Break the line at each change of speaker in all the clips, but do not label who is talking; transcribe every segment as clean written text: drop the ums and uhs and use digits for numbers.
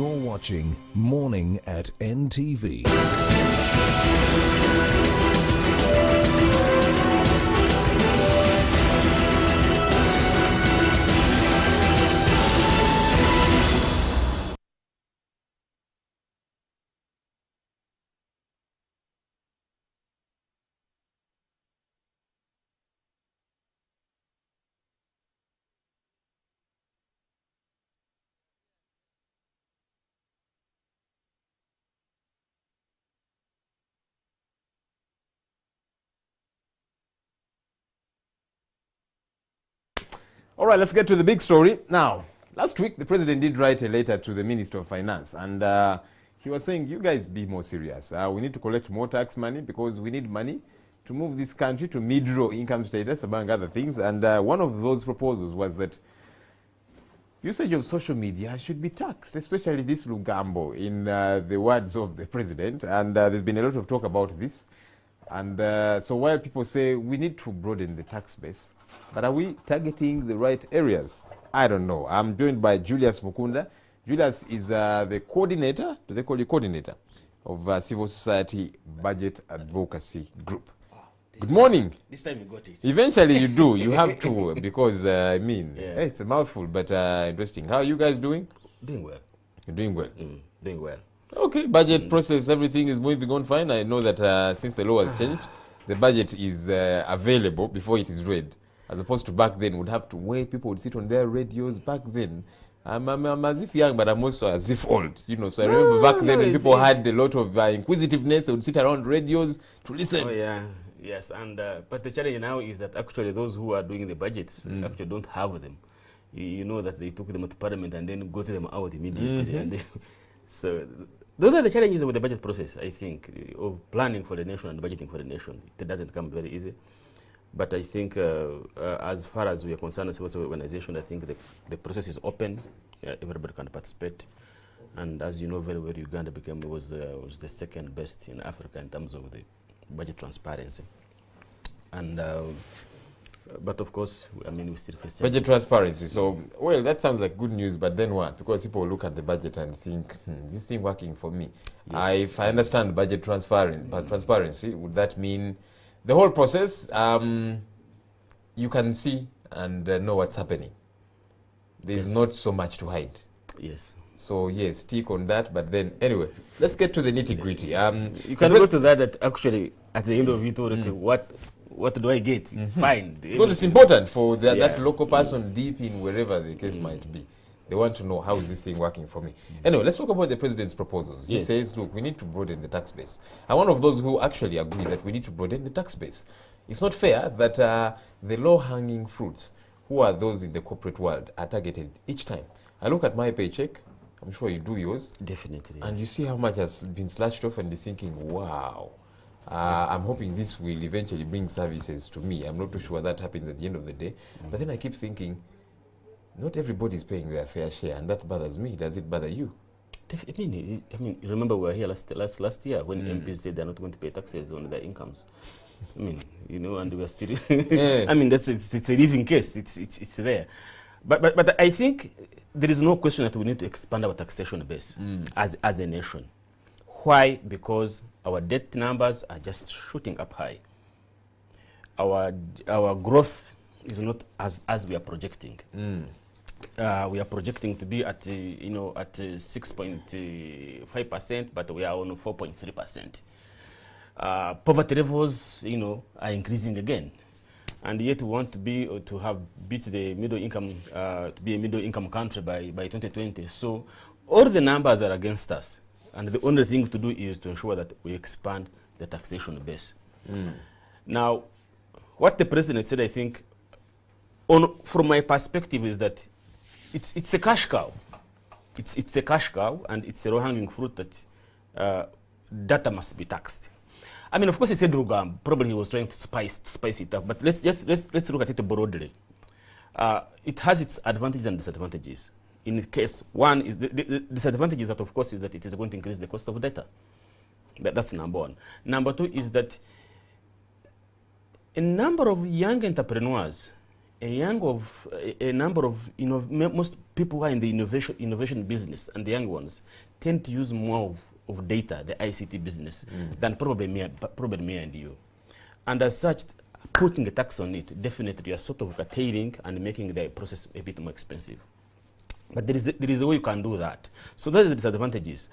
You're watching Morning at NTV.
All right, let's get to the big story. Now, last week, the president did write a letter to the Minister of Finance, and he was saying, you guys be more serious. We need to collect more tax money because we need money to move this country to mid-row income status, among other things. And one of those proposals was that usage of social media should be taxed, especially this Lugambo, in the words of the president. And there's been a lot of talk about this. And so while people say we need to broaden the tax base, but are we targeting the right areas? I don't know. I'm joined by Julius Mukunda. Julius is the coordinator, do they call you coordinator, of Civil Society Budget Advocacy Group. Good morning.
This time you got it.
Eventually you do. You have to, because, it's a mouthful, but interesting. How are you guys doing?
Doing well.
You're doing well?
Doing well.
Okay, budget process, everything is moving on fine. I know that since the law has changed, the budget is available before it is read. As opposed to back then, would have to wait. People would sit on their radios. Back then, I'm as if young, but I'm also as if old. You know, so I remember back then when people had a lot of inquisitiveness, they would sit around radios to listen.
Oh yeah, yes, and but the challenge now is that actually those who are doing the budgets actually don't have them. You know that they took them to Parliament and then got them out immediately. And they, so those are the challenges with the budget process, I think, of planning for the nation and budgeting for the nation. It doesn't come very easy. But I think as far as we are concerned as an organization, I think the process is open. Everybody can participate. And as you know very well, Uganda was the second best in Africa in terms of the budget transparency. And but of course, I mean, we still face
budget transparency. So, well, that sounds like good news, but then what? Because people look at the budget and think, is this thing working for me? Yes. If I understand budget transparency, would that mean the whole process, you can see and know what's happening? There's not so much to hide.
Yes.
So, yes, stick on that. But then, anyway, let's get to the nitty-gritty.
You can go to that actually, at the end of it, okay, what do I get? Fine.
Because it's important for that local person deep in wherever the case might be. They want to know, how is this thing working for me? Anyway, let's talk about the president's proposals. Yes. He says, look, we need to broaden the tax base. I'm one of those who actually agree that we need to broaden the tax base. It's not fair that the low-hanging fruits, who are those in the corporate world, are targeted each time. I look at my paycheck, I'm sure you do yours.
Definitely.
And you see how much has been slashed off and you're thinking, wow, I'm hoping this will eventually bring services to me. I'm not too sure that happens at the end of the day. But then I keep thinking, not everybody is paying their fair share, and that bothers me. Does it bother you?
I mean, remember we were here last year when MPs said they're not going to pay taxes on their incomes. I mean, you know, and we are still. I mean, it's a living case. It's there, but I think there is no question that we need to expand our taxation base as a nation. Why? Because our debt numbers are just shooting up high. Our growth is not as we are projecting. We are projecting to be at 6.5%, but we are on 4.3%. Poverty levels, are increasing again, and yet we want to beat the middle income, to be a middle income country by 2020. So all the numbers are against us, and the only thing to do is to ensure that we expand the taxation base. Now, what the president said, I think, from my perspective, is that it's a cash cow. It's a cash cow, and it's a low-hanging fruit that data must be taxed. I mean, of course, he said Rugam. Probably he was trying to spice it up. But let's look at it broadly. It has its advantages and disadvantages. In case one is the disadvantage is that, of course, is that it is going to increase the cost of data. That's number one. Number two is that a number of young entrepreneurs a number of most people who are in the innovation business and the young ones tend to use more of data, the ICT business, than probably me and you. And as such, putting a tax on it, definitely you are sort of curtailing and making the process a bit more expensive. But there is a way you can do that. So that is the disadvantages.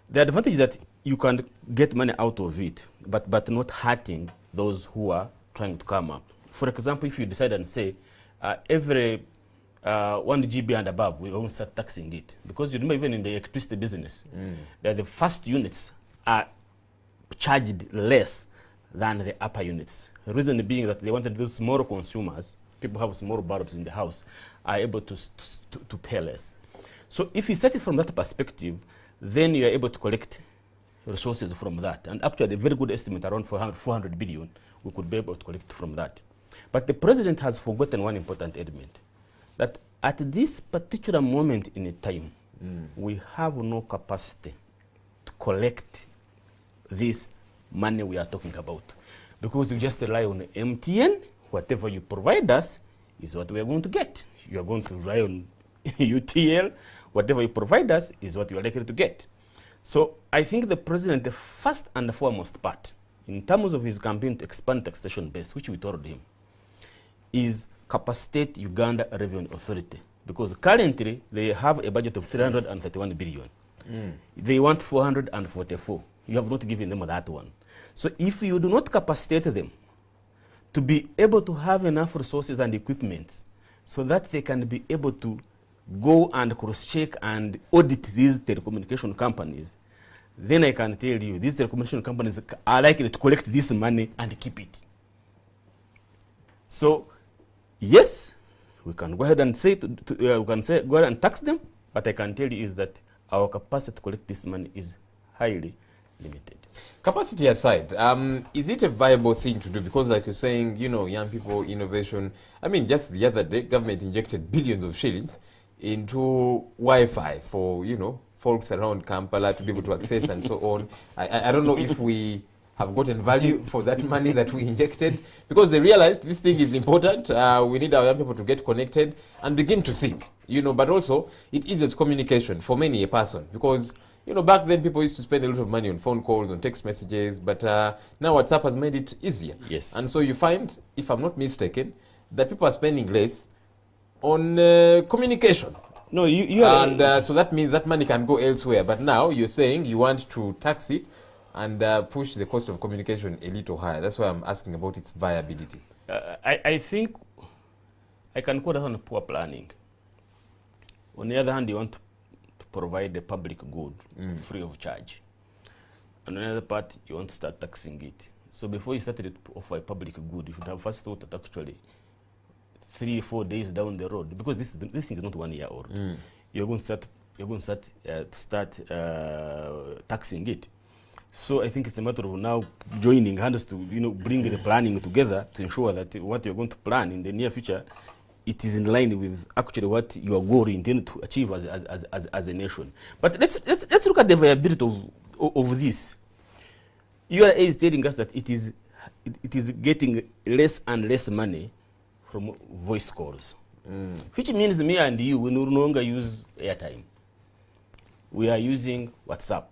The advantage is that you can get money out of it, but not hurting those who are trying to come up. For example, if you decide and say, every 1 GB and above, we won't start taxing it. Because you remember, even in the electricity business, that the first units are charged less than the upper units. The reason being that they wanted those smaller consumers, people who have small bulbs in the house, are able to pay less. So if you set it from that perspective, then you are able to collect resources from that. And actually, a very good estimate, around 400 billion, we could be able to collect from that. But the president has forgotten one important element, that at this particular moment in time, we have no capacity to collect this money we are talking about. Because we just rely on MTN, whatever you provide us is what we are going to get. You are going to rely on UTL, whatever you provide us is what you are likely to get. So I think the president, the first and the foremost part, in terms of his campaign to expand taxation base, which we told him, is capacitate Uganda Revenue Authority. Because currently, they have a budget of 331 billion. They want 444. You have not given them that one. So if you do not capacitate them to be able to have enough resources and equipment so that they can be able to go and cross-check and audit these telecommunication companies, then I can tell you these telecommunication companies are likely to collect this money and keep it. So, yes, we can go ahead and say, we can say go ahead and tax them, but I can tell you is that our capacity to collect this money is highly limited.
Capacity aside, is it a viable thing to do? Because like you're saying, you know, young people, innovation. I mean, just the other day, government injected billions of shillings into Wi-Fi for, you know, folks around Kampala to be able to access and so on. I don't know if we have gotten value for that money that we injected, because they realized this thing is important. We need our young people to get connected and begin to think, you know, but also it eases communication for many a person, because, you know, back then people used to spend a lot of money on phone calls, on text messages, but now WhatsApp has made it easier.
Yes.
And so you find, if I'm not mistaken, that people are spending less on communication.
No, you are...
And so that means that money can go elsewhere. But now you're saying you want to tax it and push the cost of communication a little higher. That's why I'm asking about its viability.
I think I can call that on poor planning. On the other hand, you want to provide the public good free of charge. And on the other part, you want to start taxing it. So before you started to offer a public good, you should have first thought that actually 3 or 4 days down the road, because this thing is not 1 year old. You're going to start taxing it. So I think it's a matter of now joining hands to, you know, bring the planning together to ensure that what you're going to plan in the near future, it is in line with actually what your goal intended to achieve as a nation. But let's look at the viability of this. URA is telling us that it is getting less and less money from voice calls, which means me and you will no longer use airtime. We are using WhatsApp.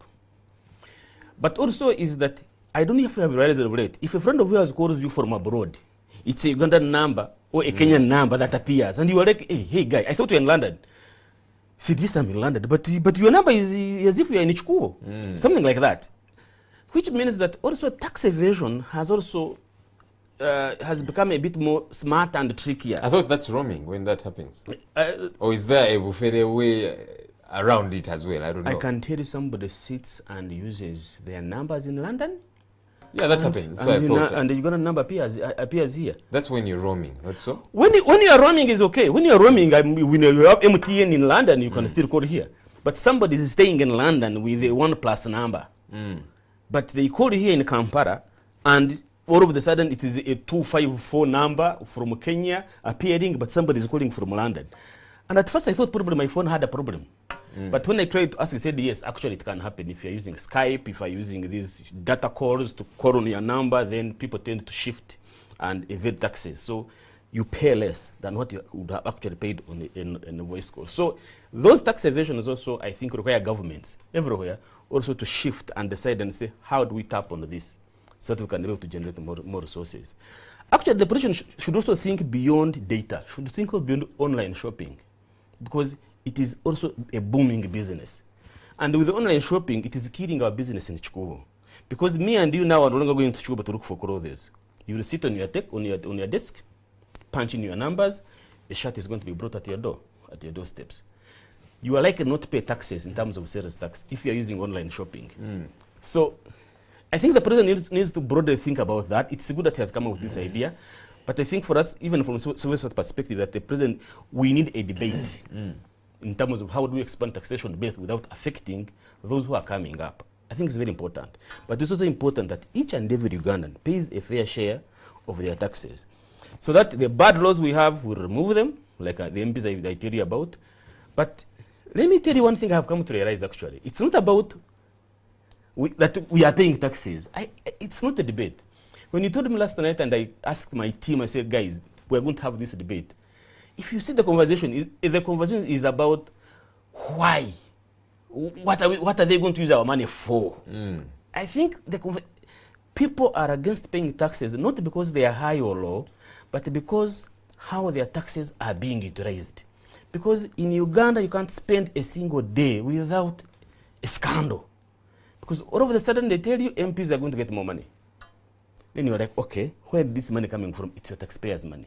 But also is that, I don't know if you have realized it, if a friend of yours calls you from abroad, it's a Ugandan number or a Kenyan number that appears, and you are like, hey guy, I thought you were in London. See, this I'm in London, but your number is as if you are in Ichikuo, something like that. Which means that also tax evasion has also has become a bit more smart and trickier.
I thought that's roaming when that happens. Or is there a buffet way around it as well? I don't know.
I can tell you somebody sits and uses their numbers in London.
Yeah, that happens. That's what I thought.
And you got a number appears here.
That's when you're roaming, not so?
When you are roaming is okay. When you are roaming, when you have MTN in London, you can still call here. But somebody is staying in London with a 1+ number. But they call here in Kampala, and all of a sudden it is a 254 number from Kenya appearing, but somebody is calling from London. And at first I thought probably my phone had a problem. But when I tried to ask, I said, yes, actually it can happen. If you're using Skype, if you're using these data calls to call on your number, then people tend to shift and evade taxes. So you pay less than what you would have actually paid on in a voice call. So those tax evasions also, I think, require governments everywhere also to shift and decide and say, how do we tap on this so that we can be able to generate more resources. Actually, the politician should also think beyond data, should think beyond online shopping, because it is also a booming business. And with online shopping, it is killing our business in Chikubu. Because me and you now are no longer going to Chikubu to look for clothes. You will sit on your desk, punch in your numbers, the shirt is going to be brought at your door, at your doorsteps. You are likely not to pay taxes in terms of sales tax if you are using online shopping. So I think the president needs to broadly think about that. It's good that he has come up with this idea. But I think for us, even from a civil perspective, that the president, we need a debate in terms of how do we expand taxation debate without affecting those who are coming up. I think it's very important. But it's also important that each and every Ugandan pays a fair share of their taxes. So that the bad laws we have, we remove them, like the MPs I tell you about. But let me tell you one thing I have come to realize actually. It's not about that we are paying taxes. It's not a debate. When you told me last night and I asked my team, I said, guys, we're going to have this debate. If you see the conversation is about why. What are they going to use our money for? I think people are against paying taxes, not because they are high or low, but because how their taxes are being utilized. Because in Uganda, you can't spend a single day without a scandal. Because all of a sudden, they tell you MPs are going to get more money. Then you're like, okay, where is this money coming from? It's your taxpayers' money.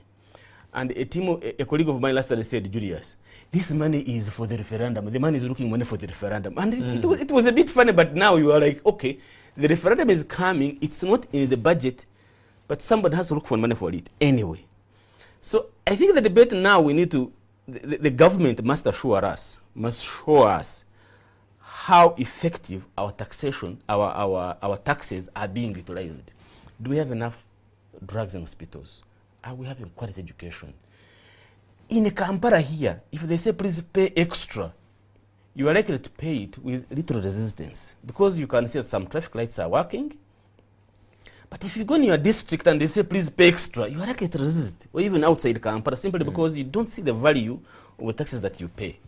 And a colleague of mine last time said, Julius, this money is for the referendum. The money is looking money for the referendum. And it was a bit funny, but now you are like, okay, the referendum is coming. It's not in the budget, but somebody has to look for money for it anyway. So I think the debate now we need to, the government must show us how effective our taxation, our taxes are being utilized. Do we have enough drugs in hospitals? Are we having quality education? In Kampala here, if they say please pay extra, you are likely to pay it with little resistance because you can see that some traffic lights are working. But if you go in your district and they say please pay extra, you are likely to resist, or even outside Kampala, simply because you don't see the value of the taxes that you pay.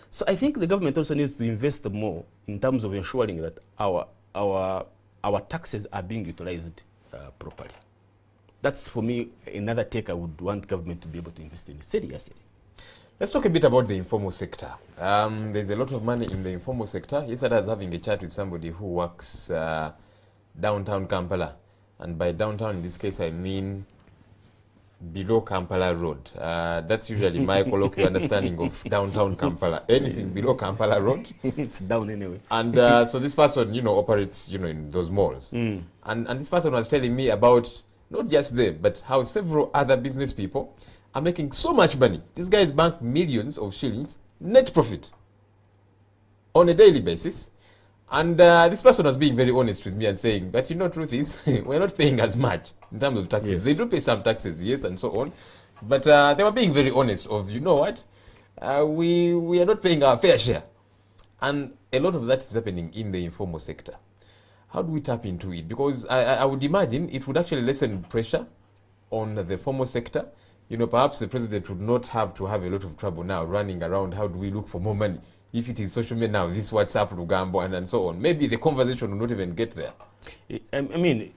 So I think the government also needs to invest more in terms of ensuring that our taxes are being utilized properly. That's, for me, another take I would want government to be able to invest in seriously.
Let's talk a bit about the informal sector. There's a lot of money in the informal sector. Yesterday I was having a chat with somebody who works downtown Kampala. And by downtown, in this case, I mean below Kampala Road. That's usually my colloquial understanding of downtown Kampala. Anything below Kampala Road.
It's down anyway.
And so this person, operates, in those malls. And this person was telling me about not just them, but how several other business people are making so much money. These guys bank millions of shillings net profit on a daily basis. And this person was being very honest with me and saying, but truth is, we're not paying as much in terms of taxes. Yes. They do pay some taxes, yes, and so on. But they were being very honest of, we are not paying our fair share. And a lot of that is happening in the informal sector. How do we tap into it? Because I would imagine it would actually lessen pressure on the formal sector. Perhaps the president would not have to have a lot of trouble now running around. How do we look for more money? If it is social media now, this WhatsApp, Lugambo, and so on. Maybe the conversation will not even get there.
I mean,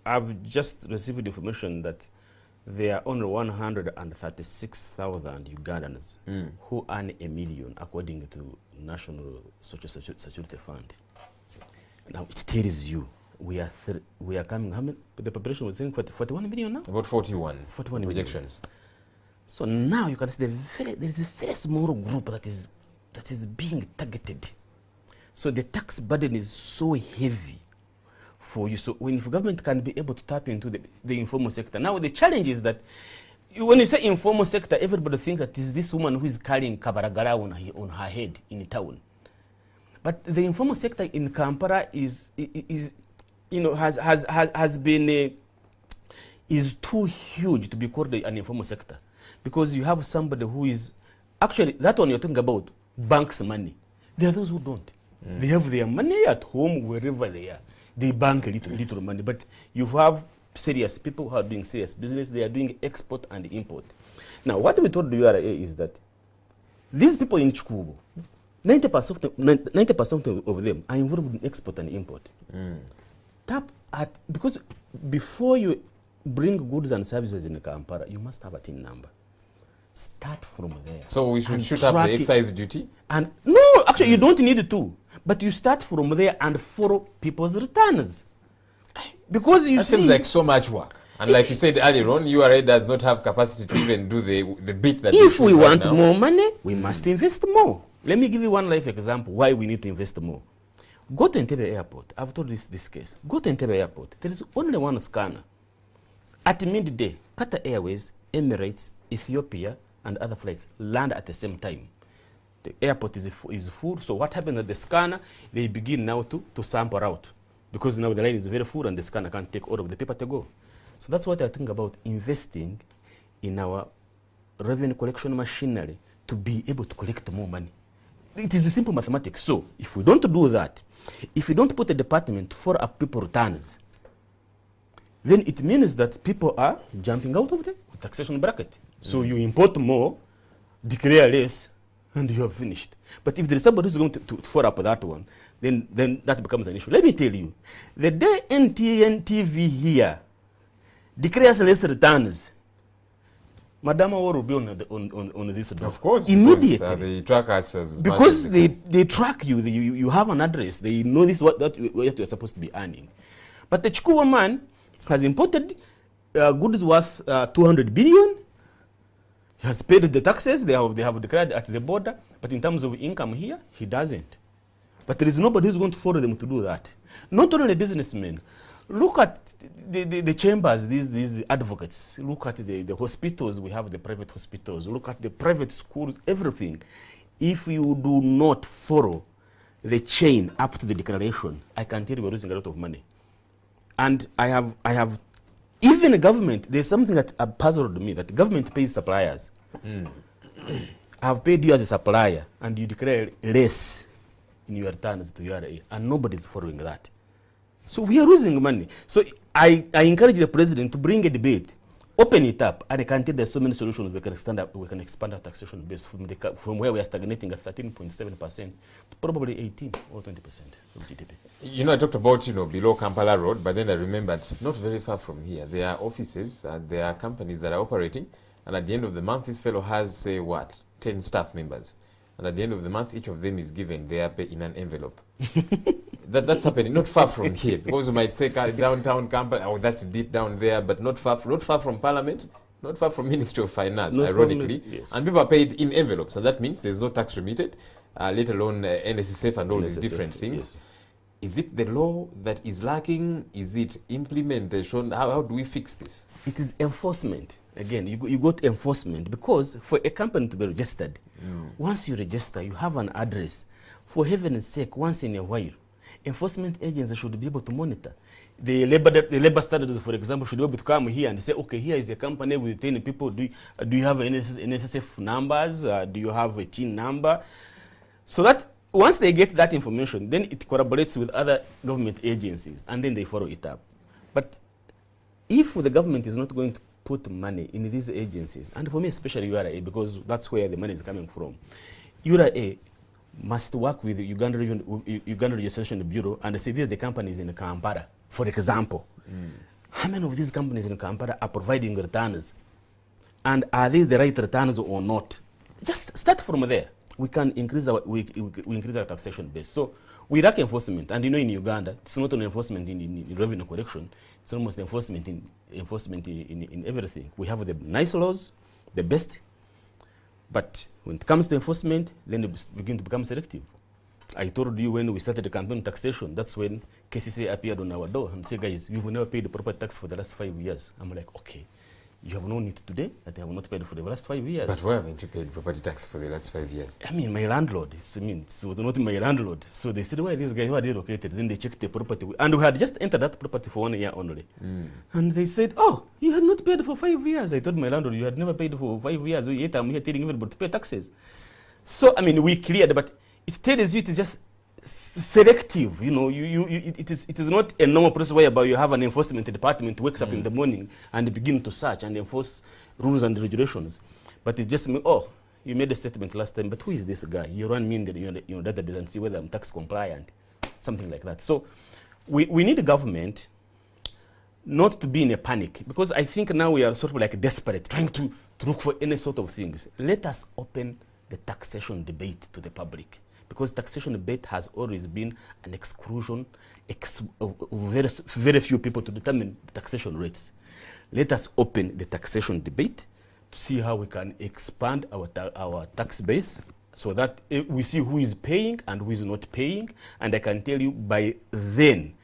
I've just received information that there are only 136,000 Ugandans who earn $1 million, according to National Social Security Fund. Now it tells you we are coming. How many? The population was saying 41 million now.
About 41 projections.
Million. So now you can see there is a very small group that is being targeted. So the tax burden is so heavy for you. So when the government can be able to tap into the informal sector, now the challenge is that when you say informal sector, everybody thinks that is this woman who is carrying kabaragara on her head in the town. But the informal sector in Kampala is too huge to be called an informal sector, because you have somebody who is actually, that one you're talking about banks money. There are those who don't. They have their money at home wherever they are. They bank a little money, but you have serious people who are doing serious business. They are doing export and import. Now, what we told the URA is that these people in Chikubu, 90% of them are involved in export and import. Because before you bring goods and services in Kampala, you must have a TIN number. Start from there.
So we should shoot up the excise duty?
And no, actually, you don't need to. But you start from there and follow people's returns. Because you
that
see,
seems like so much work. And like you said earlier on, URA does not have capacity to even do the bit that
if we want more money, we must invest more. Let me give you one life example why we need to invest more. Go to Entebbe Airport. I've told this case. Go to Entebbe Airport. There is only one scanner. At midday, Qatar Airways, Emirates, Ethiopia, and other flights land at the same time. The airport is full. So what happens at the scanner? They begin now to sample out. Because now the line is very full and the scanner can't take all of the paper to go. So that's what I think about investing in our revenue collection machinery to be able to collect more money. It is a simple mathematics. So if we don't do that, if we don't put a department for up people returns, then it means that people are jumping out of the taxation bracket. So you import more, declare less, and you have finished. But if there is somebody who's going to follow up that one, then that becomes an issue. Let me tell you, the day NTV here declares less returns, Madam will be on this door.
Of course.
Immediately.
Because, they track us as
because they track you. You have an address. They know this what you're supposed to be earning. But the Chikuwa man has imported goods worth 200 billion. He has paid the taxes. They have declared at the border. But in terms of income here, he doesn't. But there is nobody who's going to follow them to do that. Not only businessmen. Look at the chambers, these advocates. Look at the hospitals. We have the private hospitals. Look at the private schools, everything. If you do not follow the chain up to the declaration, I can tell you we're losing a lot of money. And I have even the government, there's something that puzzled me, that the government pays suppliers. I have paid you as a supplier, and you declare less in your returns to URA, and nobody's following that. So we are losing money. So I encourage the president to bring a debate, open it up, and I can tell there's so many solutions we can expand our taxation base from where we are stagnating at 13.7% to probably 18 or 20% of GDP.
You know, I talked about, below Kampala Road, but then I remembered not very far from here, there are offices, there are companies that are operating, and at the end of the month, this fellow has, say, 10 staff members. And at the end of the month, each of them is given their pay in an envelope. That's happening not far from here, because you might say downtown Kampala, oh, that's deep down there, but not far from Parliament, not far from Ministry of Finance, ironically.
Yes.
And people are paid in envelopes, and that means there's no tax remitted, let alone NSSF and all these different things.
Yes.
Is it the law that is lacking? Is it implementation? How do we fix this?
It is enforcement. Again, you got enforcement, because for a company to be registered, once you register, you have an address. For heaven's sake, once in a while, enforcement agencies should be able to monitor. The labor standards, for example, should be able to come here and say, okay, here is a company with 10 people. Do you have NSSF numbers? Do you have a TIN number? So that once they get that information, then it collaborates with other government agencies, and then they follow it up. But if the government is not going to put money in these agencies, and for me especially URA, because that's where the money is coming from, URA must work with the Uganda Registration Bureau and say these are the companies in Kampala, for example. How many of these companies in Kampala are providing returns? And are they the right returns or not? Just start from there. We can increase we increase our taxation base. So we lack enforcement, and in Uganda, it's not only enforcement in revenue collection; it's almost enforcement in everything. We have the nice laws, the best, but when it comes to enforcement, then it begins to become selective. I told you when we started the campaign on taxation, that's when KCC appeared on our door and said, guys, you've never paid the proper tax for the last 5 years. I'm like, okay. You have known it today that I have not paid for the last 5 years.
But why haven't you paid property tax for the last 5 years?
I mean, my landlord. It was not my landlord. So they said, why these guys, where are they located? Then they checked the property. And we had just entered that property for 1 year only. And they said, oh, you had not paid for 5 years. I told my landlord, you had never paid for 5 years. Yet I'm here telling everybody to pay taxes. So, I mean, we cleared, but it tells you to just selective. You know, it is not a normal process whereby you have an enforcement department wakes up in the morning and begin to search and enforce rules and regulations. But it just, oh, you made a statement last time, but who is this guy? You run me in the database and see whether I'm tax compliant, something like that. So we need a government not to be in a panic, because I think now we are sort of like desperate, trying to look for any sort of things. Let us open the taxation debate to the public, because taxation debate has always been an exclusion of very few people to determine the taxation rates. Let us open the taxation debate to see how we can expand our tax base, so that we see who is paying and who is not paying. And I can tell you by then,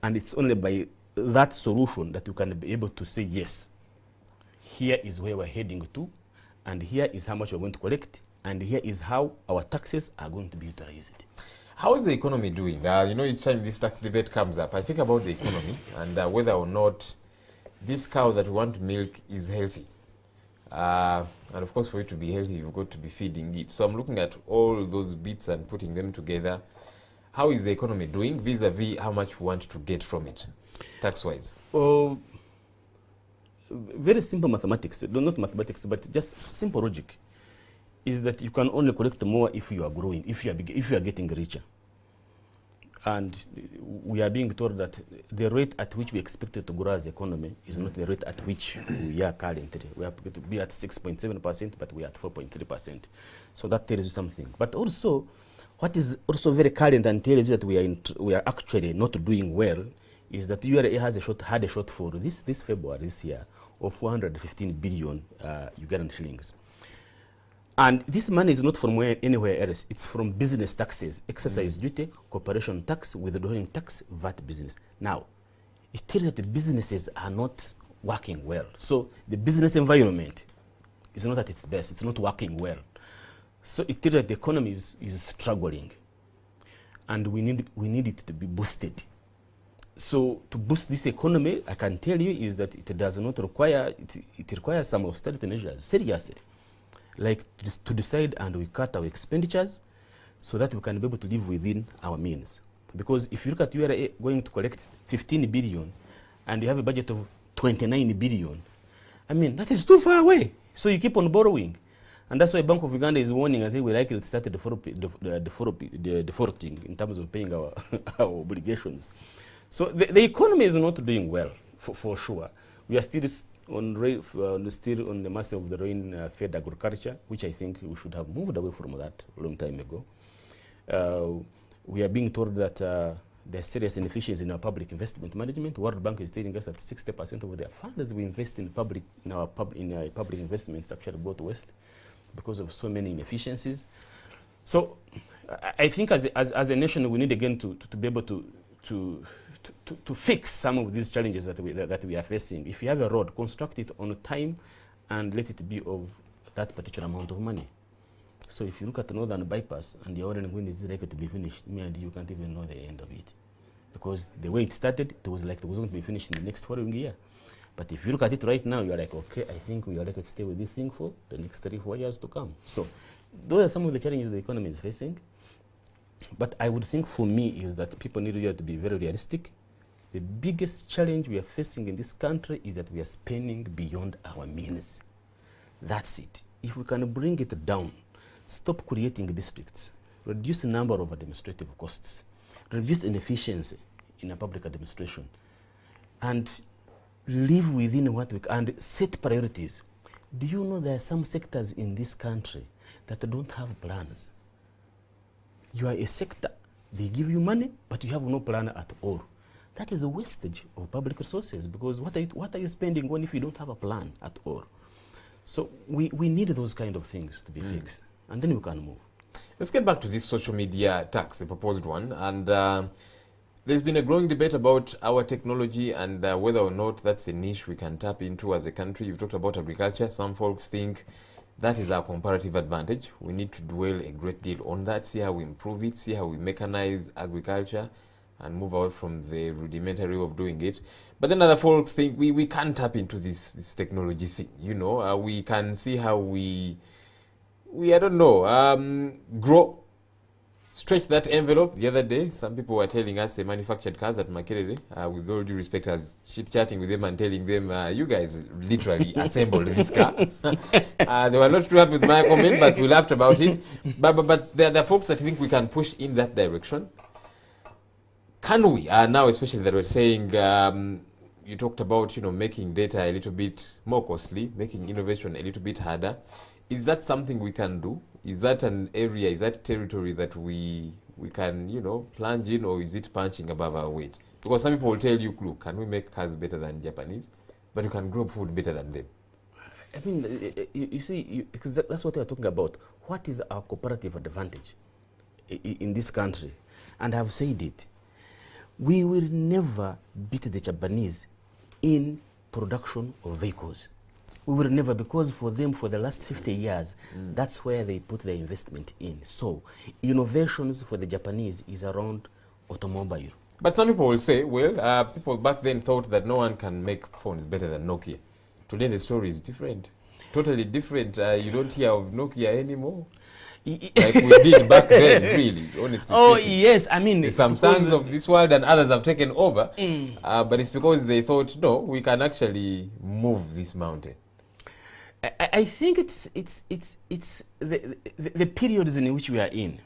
and it's only by that solution that you can be able to say, yes, here is where we're heading to, and here is how much we're going to collect, and here is how our taxes are going to be utilized.
How is the economy doing? You know, each time this tax debate comes up, I think about the economy and whether or not this cow that we want to milk is healthy. And of course, for it to be healthy, you've got to be feeding it. So I'm looking at all those bits and putting them together. How is the economy doing vis-a-vis how much we want to get from it, tax-wise?
Very simple mathematics, not mathematics, but just simple logic, is that you can only collect more if you are growing, if you are getting richer. And we are being told that the rate at which we expected to grow as economy is not the rate at which we are currently. We are going to be at 6.7%, but we are at 4.3%. So that tells you something. But also, what is also very current and tells you that we are actually not doing well is that URA had a shortfall this February this year of 415 billion Ugandan shillings. And this money is not from anywhere else. It's from business taxes, exercise duty, corporation tax, withdrawing tax, VAT business. Now, it tells that the businesses are not working well. So the business environment is not at its best. It's not working well. So it tells that the economy is struggling. And we need it to be boosted. So to boost this economy, I can tell you is that it does not require, it requires some austerity measures, seriously. Like to decide and we cut our expenditures so that we can be able to live within our means. Because if you look at URA going to collect 15 billion and you have a budget of 29 billion, I mean, that is too far away. So you keep on borrowing. And that's why Bank of Uganda is warning, I think we likely to start defaulting in terms of paying our obligations. So the economy is not doing well, for sure. We are still on the master of the rain-fed agriculture, which I think we should have moved away from that a long time ago. We are being told that there's serious inefficiencies in our public investment management. World Bank is telling us that 60% of their funds we invest in public investments actually go to waste because of so many inefficiencies. So I think as a nation, we need again to be able to fix some of these challenges that we are facing. If you have a road, construct it on time and let it be of that particular amount of money. So if you look at the northern bypass and you're wondering when it's likely to be finished, me and you can't even know the end of it. Because the way it started, it was like it was going to be finished in the next following year. But if you look at it right now, you're like, okay, I think we are likely to stay with this thing for the next 3-4 years to come. So those are some of the challenges the economy is facing. But I would think for me is that people need to be very realistic. The biggest challenge we are facing in this country is that we are spending beyond our means. That's it. If we can bring it down, stop creating districts, reduce the number of administrative costs, reduce inefficiency in a public administration, and live within what we can, and set priorities. Do you know there are some sectors in this country that don't have plans? You are a sector, they give you money, but you have no plan at all. That is a wastage of public resources, because what are you spending on if you don't have a plan at all? So we need those kind of things to be fixed, and then we can move.
Let's get back to this social media tax, the proposed one. And there's been a growing debate about our technology and whether or not that's a niche we can tap into as a country. You've talked about agriculture. Some folks think that is our comparative advantage. We need to dwell a great deal on that, see how we improve it, see how we mechanize agriculture and move away from the rudimentary way of doing it. But then other folks think we can't tap into this technology thing. You know, we can see how we I don't know, grow stretch that envelope. The other day, some people were telling us they manufactured cars at Makerere. With all due respect, I was chit-chatting with them and telling them, you guys literally assembled this car. They were not too happy with my comment, but we laughed about it. But there are folks that think we can push in that direction. Can we? Now, especially that we're saying, you talked about, making data a little bit more costly, making innovation a little bit harder. Is that something we can do? Is that an area, is that territory that we can, plunge in, or is it punching above our weight? Because some people will tell you, look, can we make cars better than Japanese? But you can grow food better than them.
I mean, you see, because that's what we are talking about. What is our cooperative advantage in this country? And I've said it. We will never beat the Japanese in production of vehicles. We will never, because for them, for the last 50 years, that's where they put their investment in. So, innovations for the Japanese is around automobile.
But some people will say, well, people back then thought that no one can make phones better than Nokia. Today the story is different. Totally different. You don't hear of Nokia anymore. Like we did back then, really, honestly speaking.
Yes, I mean... The
Samsungs of this world and others have taken over, but it's because they thought, no, we can actually move this mountain.
I think it's the periods in which we are in.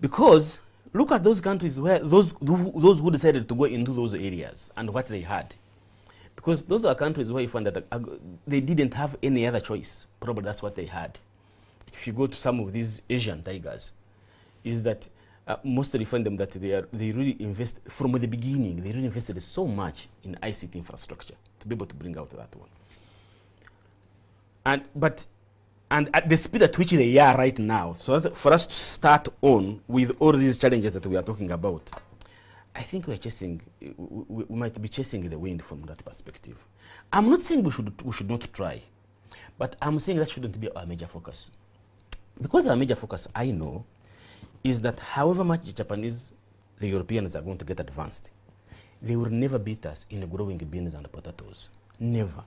Because look at those countries where those who decided to go into those areas and what they had. Because those are countries where you find that they didn't have any other choice. Probably that's what they had. If you go to some of these Asian tigers, is that mostly find them that they really invest from the beginning. They really invested so much in ICT infrastructure to be able to bring out that one. And at the speed at which they are right now, so that for us to start on with all these challenges that we are talking about, I think we might be chasing the wind from that perspective. I'm not saying we should not try, but I'm saying that shouldn't be our major focus. Because our major focus, I know, is that however much the Europeans are going to get advanced, they will never beat us in growing beans and potatoes. Never.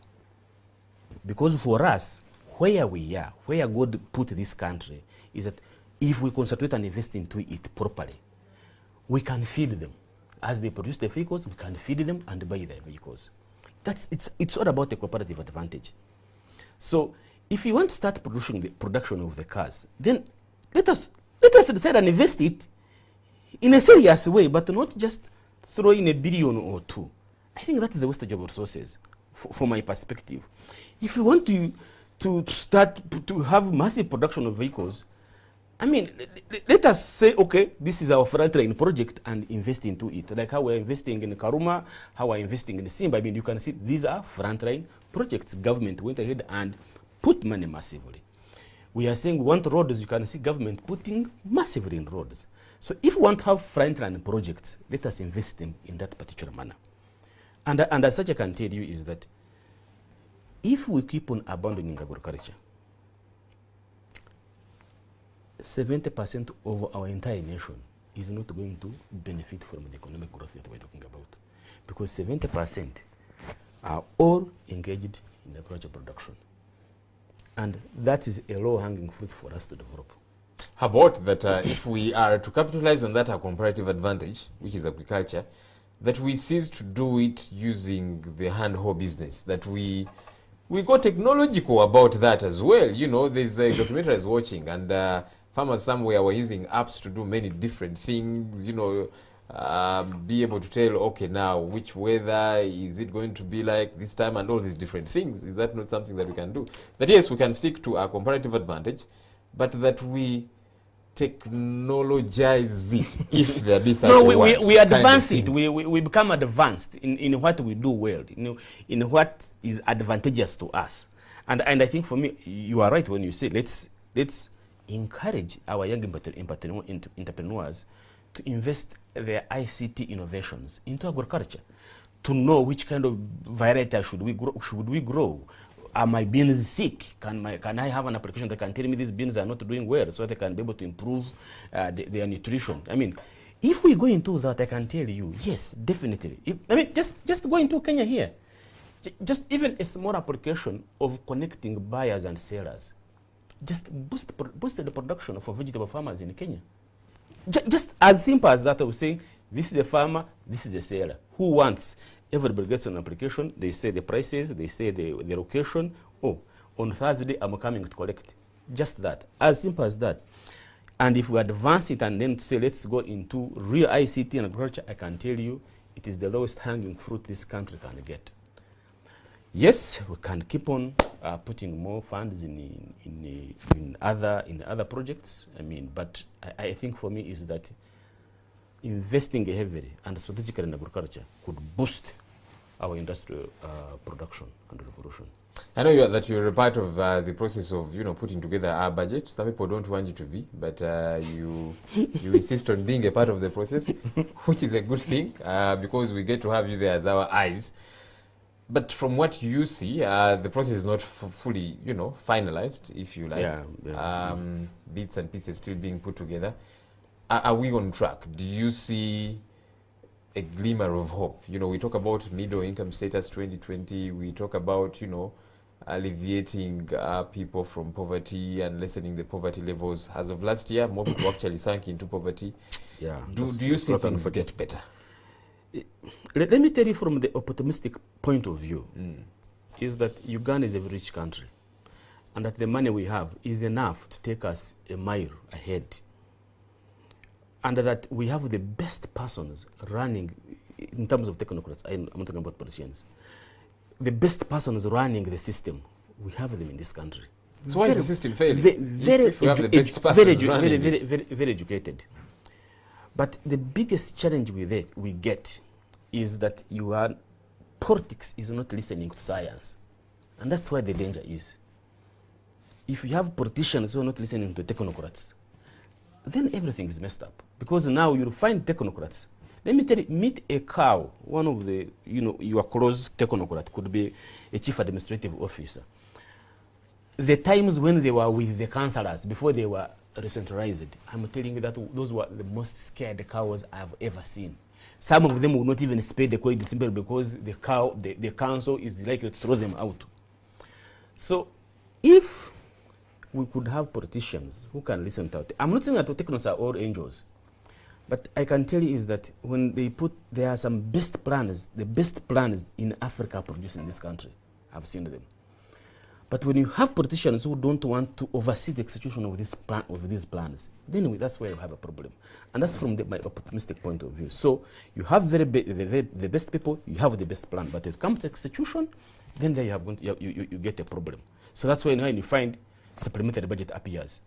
Because for us, where we are, where God put this country, is that if we concentrate and invest into it properly, we can feed them. As they produce the vehicles, we can feed them and buy their vehicles. It's all about the cooperative advantage. So if you want to start the production of the cars, then let us decide and invest it in a serious way, but not just throw in $1 billion or $2 billion. I think that is the wastage of resources, from my perspective. If you want to start to have massive production of vehicles, I mean, let us say, okay, this is our frontline project and invest into it. Like how we're investing in Karuma, how we're investing in Simba. I mean, you can see these are frontline projects. Government went ahead and put money massively. We are saying we want roads. You can see government putting massively in roads. So if we want to have frontline projects, let us invest them in that particular manner. And as such, I can tell you is that if we keep on abandoning agriculture, 70% of our entire nation is not going to benefit from the economic growth that we're talking about. Because 70% are all engaged in agriculture production. And that is a low-hanging fruit for us to develop.
How about that if we are to capitalize on that our comparative advantage, which is agriculture, that we cease to do it using the hand-hoe business, that we go technological about that as well. You know, there's a documentary I was watching, and farmers somewhere were using apps to do many different things, you know, be able to tell, okay, now which weather is it going to be like this time, and all these different things. Is that not something that we can do? That yes, we can stick to our comparative advantage, but that we technologize it if there be such a word.
We advance it. We become advanced in what we do well, you know, in what is advantageous to us. And I think for me, you are right when you say let's encourage our young entrepreneurs to invest their ICT innovations into agriculture, to know which kind of variety should we grow. Are my beans sick? Can I have an application that can tell me these beans are not doing well, so that I can be able to improve their nutrition? I mean, if we go into that, I can tell you, yes, definitely. Just go into Kenya here. Just even a small application of connecting buyers and sellers. just boosted the production for vegetable farmers in Kenya. Just as simple as that. I was saying, this is a farmer, this is a seller. Who wants? Everybody gets an application, they say the prices, they say the location. Oh, on Thursday, I'm coming to collect. Just that. As simple as that. And if we advance it and then say, let's go into real ICT and agriculture, I can tell you, it is the lowest hanging fruit this country can get. Yes, we can keep on putting more funds in other projects. I mean, but I think for me is that investing heavily and strategically in agriculture could boost our industrial production and revolution.
I know that you're a part of the process of putting together our budget. Some people don't want you to be, but you insist on being a part of the process, which is a good thing because we get to have you there as our eyes. But from what you see, the process is not fully, finalized, if you like. Bits and pieces still being put together. Are we on track? Do you see a glimmer of hope? We talk about middle income status 2020. We talk about, alleviating people from poverty and lessening the poverty levels. As of last year, more people actually sank into poverty.
Yeah.
Do you see things get better?
Let me tell you from the optimistic point of view, is that Uganda is a very rich country, and that the money we have is enough to take us a mile ahead, and that we have the best persons running, in terms of technocrats, I'm not talking about politicians, the best persons running the system, we have them in this country.
So why is the system failing?
Very educated. But the biggest challenge with it we get is that politics is not listening to science. And that's where the danger is. If you have politicians who are not listening to technocrats, then everything is messed up. Because now you'll find technocrats. Let me tell you, meet a cow, one of the, your close technocrat could be a chief administrative officer. The times when they were with the councillors, before they were decentralized, I'm telling you that those were the most scared cows I've ever seen. Some of them would not even spay the cow simply because the council is likely to throw them out. So if we could have politicians who can listen to it, I'm not saying that the technocrats are all angels, but I can tell you is that when there are some best planners, the best planners in Africa produced in this country. I've seen them. But when you have politicians who don't want to oversee the execution of these plans, then that's where you have a problem. And that's from my optimistic point of view. So you have the best people, you have the best plan. But when it comes to execution, then there you get a problem. So that's why now you find supplementary budget appears.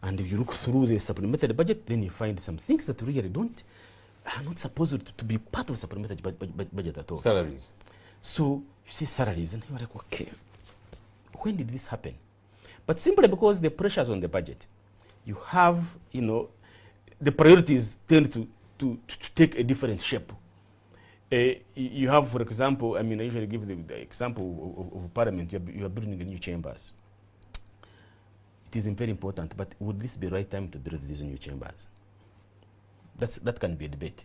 And if you look through the supplementary budget, then you find some things that really are not supposed to be part of supplementary budget at all.
Salaries.
So you see salaries, and you're like, okay, when did this happen? But simply because the pressures on the budget, you have, the priorities tend to take a different shape. You have, for example, I usually give the example of Parliament. You are building new chambers. It is very important, but would this be the right time to build these new chambers? That can be a debate.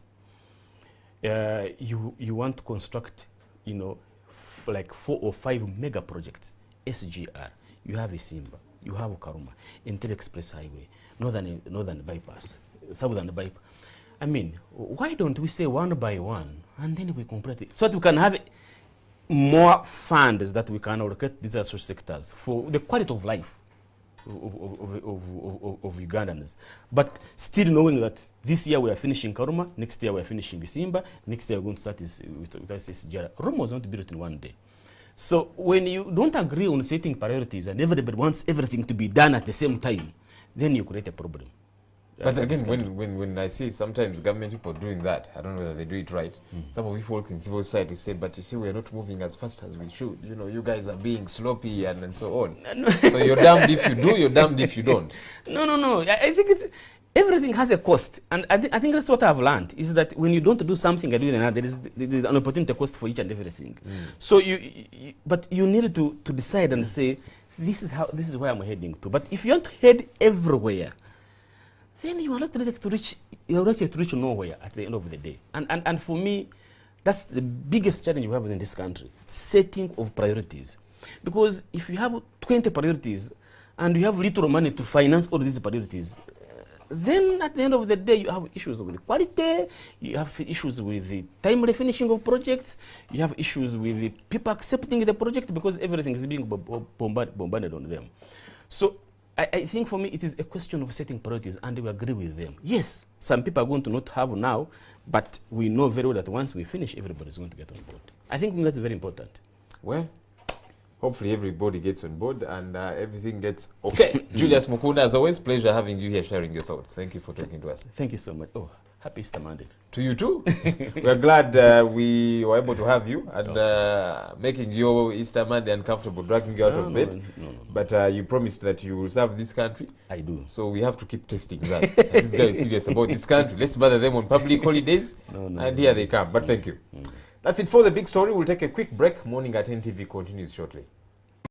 You want to construct, like 4 or 5 mega projects, SGR. You have Isimba, you have Karuma, Inter Express Highway, Northern Bypass, Southern Bypass. Why don't we say one by one, and then we complete it, so that we can have more funds that we can allocate these social sectors for the quality of life of Ugandans, but still knowing that this year we are finishing Karuma, next year we are finishing Simba, next year we are going to start with SGR. Rome was not built in one day. So when you don't agree on setting priorities and everybody wants everything to be done at the same time, then you create a problem.
But again, when I see sometimes government people doing that, I don't know whether they do it right. Some of you folks in civil society say, but you see, we're not moving as fast as we should. You guys are being sloppy and so on. So you're damned if you do, you're damned if you don't. No.
I think everything has a cost. And I think that's what I've learned, is that when you don't do something and do another, there is an opportunity cost for each and everything. So but you need to decide and say, this is where I'm heading to. But if you want to head everywhere, then you are not ready to reach nowhere at the end of the day. And for me, that's the biggest challenge we have in this country, setting of priorities. Because if you have 20 priorities and you have little money to finance all these priorities, then at the end of the day, you have issues with the quality, you have issues with the timely finishing of projects, you have issues with the people accepting the project because everything is being bombarded on them. So I think for me, it is a question of setting priorities, and we agree with them. Yes, some people are going to not have now, but we know very well that once we finish, everybody's going to get on board. I think that's very important.
Well, hopefully everybody gets on board and everything gets okay. Julius Mukunda, as always, pleasure having you here sharing your thoughts. Thank you for talking to us.
Thank you so much. Oh, happy Easter Monday.
To you too. We're glad we were able to have you and making your Easter Monday uncomfortable, dragging you out of bed.
No.
But you promised that you will serve this country.
I do.
So we have to keep testing that. This guy is serious about this country. Let's bother them on public holidays. And here they come. But thank you. That's it for the big story. We'll take a quick break. Morning at NTV continues shortly.